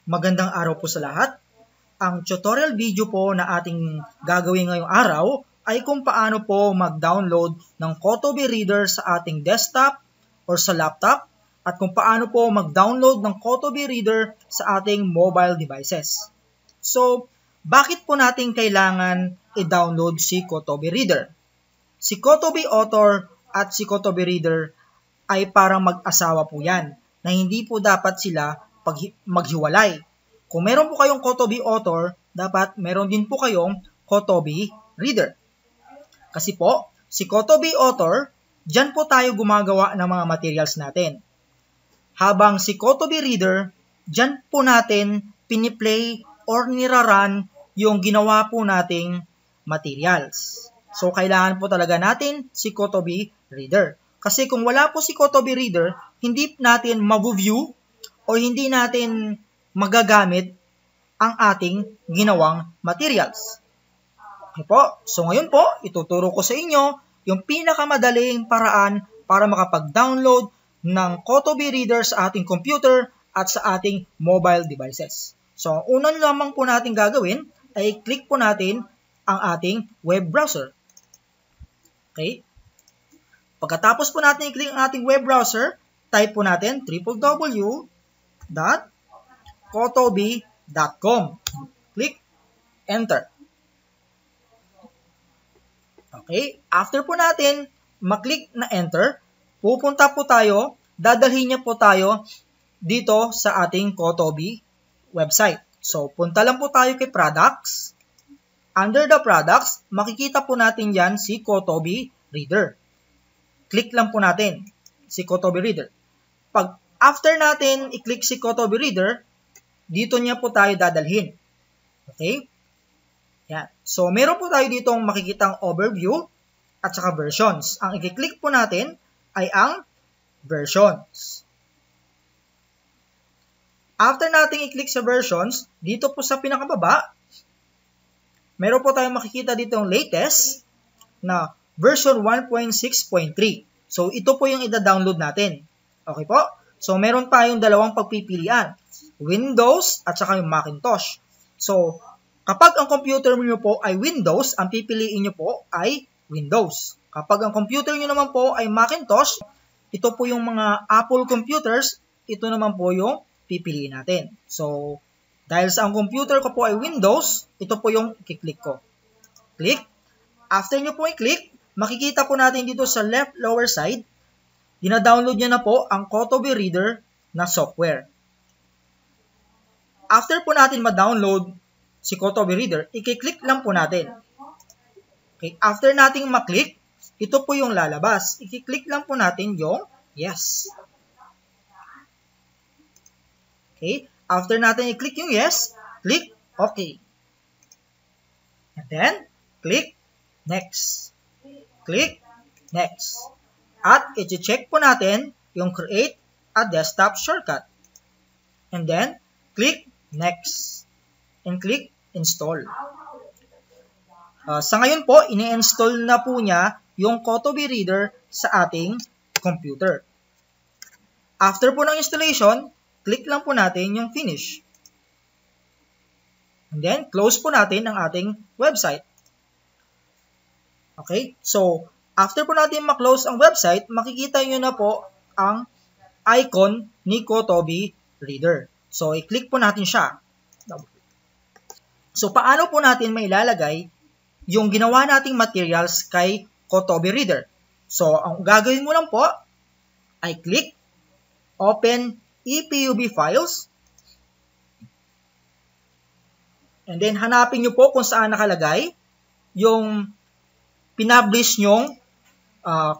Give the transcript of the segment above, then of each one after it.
Magandang araw po sa lahat. Ang tutorial video po na ating gagawin ngayong araw ay kung paano po mag-download ng Kotobi Reader sa ating desktop or sa laptop at kung paano po mag-download ng Kotobi Reader sa ating mobile devices. So, bakit po natin kailangan i-download si Kotobi Reader? Si Kotobi Author at si Kotobi Reader ay parang mag-asawa po yan na hindi po dapat sila maghiwalay. Kung meron po kayong Kotobi Author, dapat meron din po kayong Kotobi Reader. Kasi po, si Kotobi Author, dyan po tayo gumagawa ng mga materials natin. Habang si Kotobi Reader, dyan po natin piniplay or niraran yung ginawa po nating materials. So, kailangan po talaga natin si Kotobi Reader. Kasi kung wala po si Kotobi Reader, hindi natin ma-view o hindi natin magagamit ang ating ginawang materials. Okay po? So ngayon po, ituturo ko sa inyo yung pinakamadaling paraan para makapag-download ng Kotobi Reader sa ating computer at sa ating mobile devices. So, unang lamang po natin gagawin ay click po natin ang ating web browser. Okay? Pagkatapos po natin i-click ang ating web browser, type po natin www.kotobi.com. Click Enter. Okay, after po natin maklik na Enter, pupunta po tayo, dadalhin niya po tayo dito sa ating Kotobi website. So, punta lang po tayo kay Products. Under the Products, makikita po natin yan si Kotobi Reader. Click lang po natin si Kotobi Reader. Pag after natin i-click si Kotobi Reader, dito niya po tayo dadalhin. Okay? Yan. So, meron po tayo ditong makikitang overview at saka versions. Ang i-click po natin ay ang versions. After natin i-click sa versions, dito po sa pinakababa, meron po tayong makikita ditong latest na version 1.6.3. So, ito po yung ida-download natin. Okay po? So, meron tayong dalawang pagpipilian. Windows at saka yung Macintosh. So, kapag ang computer niyo po ay Windows, ang pipiliin niyo po ay Windows. Kapag ang computer niyo naman po ay Macintosh, ito po yung mga Apple computers, ito naman po yung pipiliin natin. So, dahil sa ang computer ko po ay Windows, ito po yung i-click ko. Click. After nyo po i-click, makikita po natin dito sa left lower side, dina-download niya na po ang Kotobi Reader na software. After po natin ma-download si Kotobi Reader, i-click lang po natin. Okay, after nating maklik, ito po yung lalabas. I-click lang po natin yung yes. Okay, after natin i-click yung yes, click OK. And then, click next. Click next. At i-check po natin yung create a desktop shortcut. And then, click next. And click install. Sa ngayon po, ini-install na po niya yung Kotobi Reader sa ating computer. After po ng installation, click lang po natin yung finish. And then, close po natin ang ating website. Okay? So, after po natin ma-close ang website, makikita nyo na po ang icon ni Kotobi Reader. So, i-click po natin siya. So, paano po natin mailalagay yung ginawa nating materials kay Kotobi Reader? So, ang gagawin mo lang po ay click Open EPUB Files. And then, hanapin nyo po kung saan nakalagay yung pinablish nyong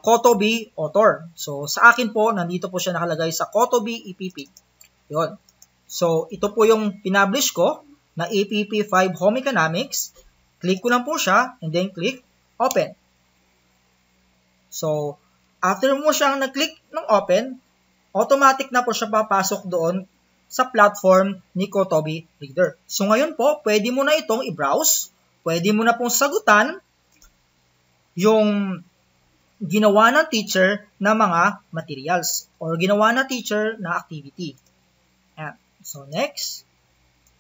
Kotobi Author. So, sa akin po, nandito po siya nakalagay sa Kotobi EPP. Yun. So, ito po yung pinablish ko na EPP5 Home Economics. Click ko lang po siya and then click Open. So, after mo siyang nag-click ng Open, automatic na po siya papasok doon sa platform ni Kotobi Reader. So, ngayon po, pwede mo na itong i-browse. Pwede mo na pong sagutan yung ginawa ng teacher na mga materials or ginawa ng teacher na activity. Ayan. So, next.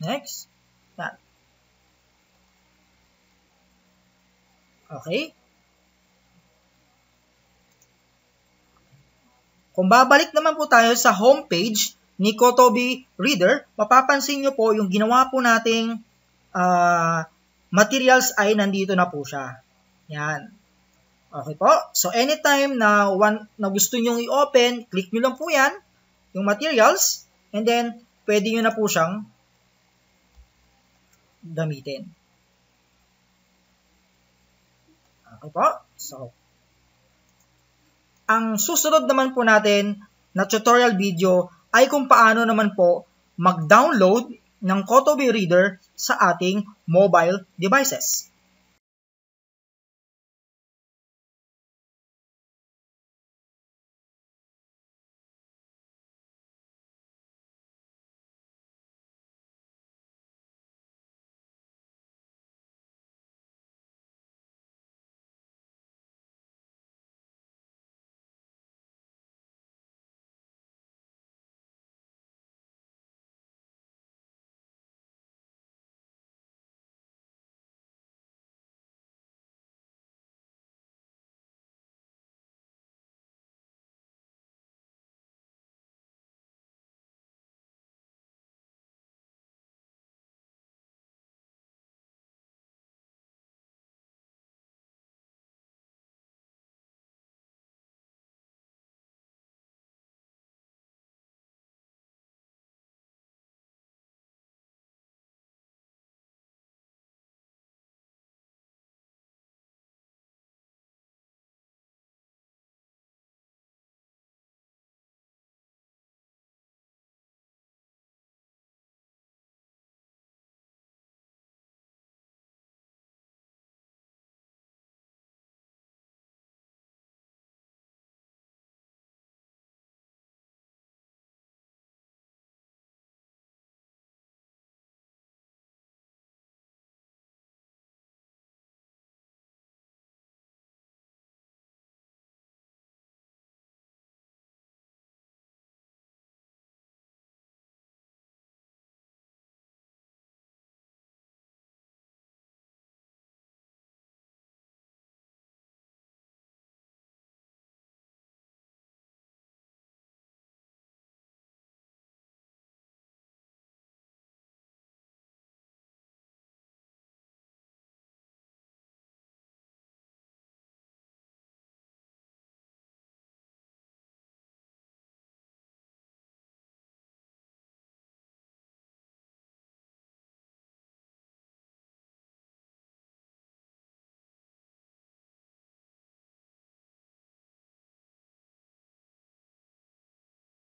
Next. Yan. Okay. Kung babalik naman po tayo sa homepage ni Kotobi Reader, mapapansin nyo po yung ginawa po nating materials ay nandito na po siya. Yan. Okay po. So, anytime na gusto nyong i-open, click nyo lang po yan, yung materials, and then, pwede nyo na po siyang gamitin. Okay po. So, ang susunod naman po natin na tutorial video ay kung paano naman po mag-download ng Kotobi Reader sa ating mobile devices.